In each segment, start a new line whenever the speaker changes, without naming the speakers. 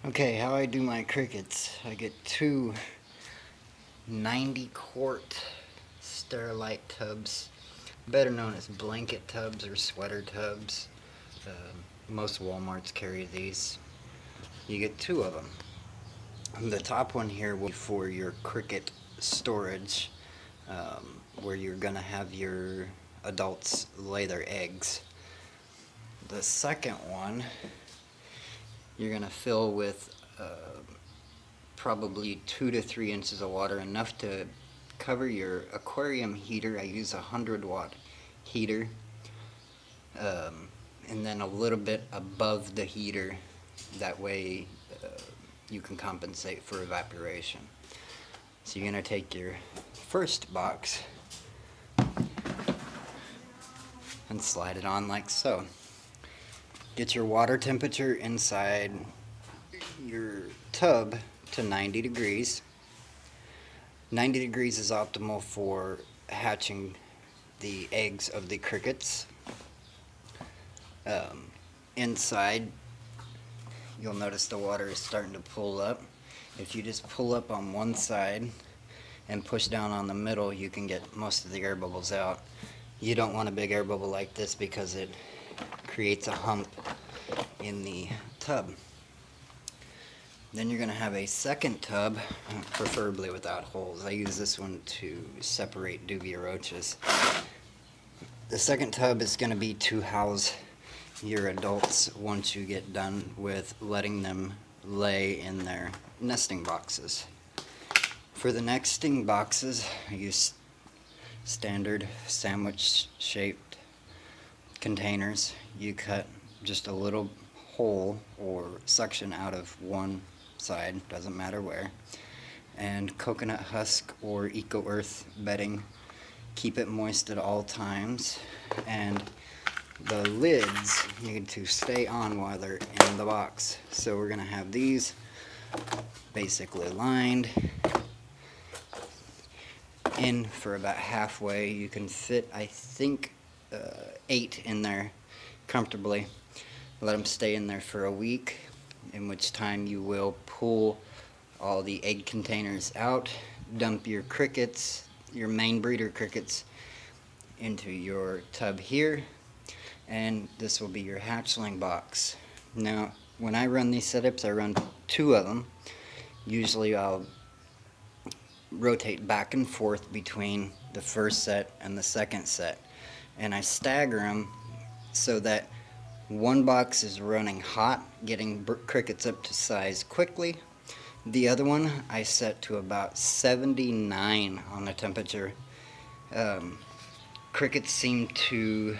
Okay, how I do my crickets. I get two 90-quart Sterilite tubs, better known as blanket tubs or sweater tubs. Most Walmarts carry these. You get two of them. The top one here will be for your cricket storage, where you're going to have your adults lay their eggs. The second one you're going to fill with probably 2 to 3 inches of water, enough to cover your aquarium heater. I use a 100-watt heater, and then a little bit above the heater. That way you can compensate for evaporation. So you're going to take your first box and slide it on like so. Get your water temperature inside your tub to 90 degrees. 90 degrees is optimal for hatching the eggs of the crickets. Inside, you'll notice the water is starting to pull up. If you just pull up on one side and push down on the middle, you can get most of the air bubbles out. You don't want a big air bubble like this because it creates a hump in the tub. Then you're going to have a second tub, preferably without holes. I use this one to separate duvia roaches. The second tub is going to be to house your adults once you get done with letting them lay in their nesting boxes. For the nesting boxes, I use standard sandwich shaped containers. You cut just a little hole or section out of one side, doesn't matter where, and coconut husk or eco earth bedding. Keep it moist at all times, and the lids need to stay on while they're in the box. So we're going to have these basically lined in for about halfway. You can fit, I think, 8 in there comfortably. Let them stay in there for a week, in which time you will pull all the egg containers out, dump your crickets, your main breeder crickets, into your tub here, and this will be your hatchling box. Now, when I run these setups, I run 2 of them. Usually I'll rotate back and forth between the first set and the second set, and I stagger them so that one box is running hot, getting crickets up to size quickly. The other one I set to about 79 on the temperature. Crickets seem to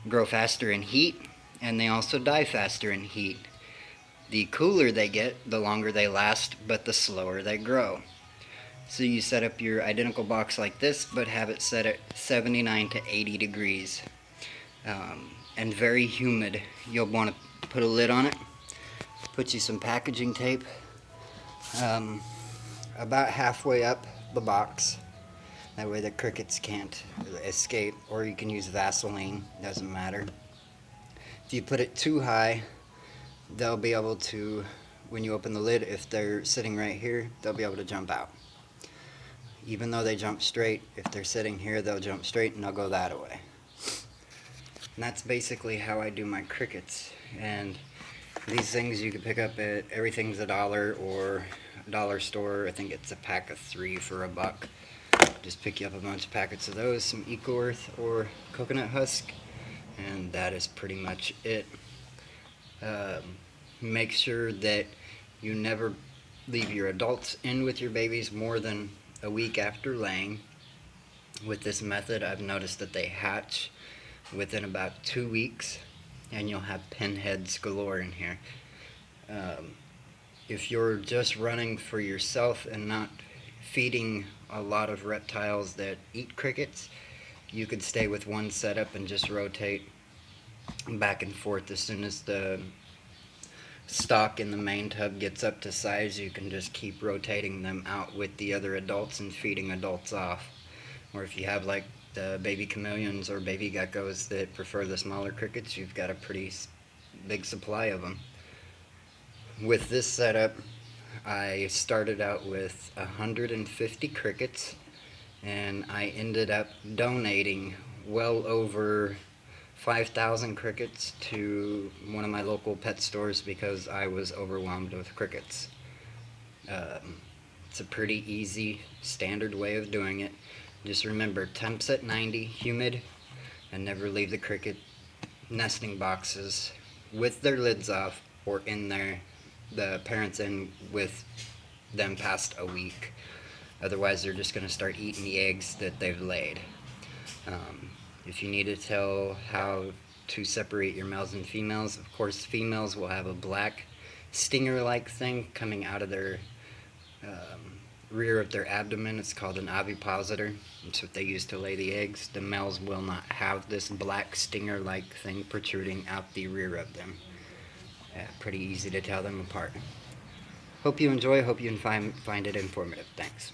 grow faster in heat, and they also die faster in heat. The cooler they get, the longer they last, but the slower they grow. So you set up your identical box like this, but have it set at 79 to 80 degrees. And very humid. You'll want to put a lid on it, put you some packaging tape about halfway up the box. That way the crickets can't escape, or you can use Vaseline, doesn't matter. If you put it too high, they'll be able to, when you open the lid, if they're sitting right here, they'll be able to jump out. Even though they jump straight, if they're sitting here, they'll jump straight and they'll go that way. And that's basically how I do my crickets. And these things you can pick up at everything's $1 or dollar store. I think it's a pack of 3 for $1. Just pick you up a bunch of packets of those, some Eco Earth or coconut husk, and that is pretty much it. Make sure that you never leave your adults in with your babies more than a week after laying. With this method, I've noticed that they hatch within about 2 weeks, and you'll have pinheads galore in here. If you're just running for yourself and not feeding a lot of reptiles that eat crickets, you could stay with one setup and just rotate back and forth. As soon as the stock in the main tub gets up to size, you can just keep rotating them out with the other adults and feeding adults off. Or if you have like the baby chameleons or baby geckos that prefer the smaller crickets, you've got a pretty big supply of them. With this setup, I started out with 150 crickets, and I ended up donating well over 5,000 crickets to one of my local pet stores because I was overwhelmed with crickets. Um, it's a pretty easy, standard way of doing it. Just remember, temps at 90, humid, and never leave the cricket nesting boxes with their lids off or in there, the parents in with them past a week. Otherwise, they're just going to start eating the eggs that they've laid. Um, if you need to tell how to separate your males and females, of course, females will have a black stinger-like thing coming out of their rear of their abdomen. It's called an ovipositor. It's what they use to lay the eggs. The males will not have this black stinger-like thing protruding out the rear of them. Pretty easy to tell them apart. Hope you enjoy. Hope you find it informative. Thanks.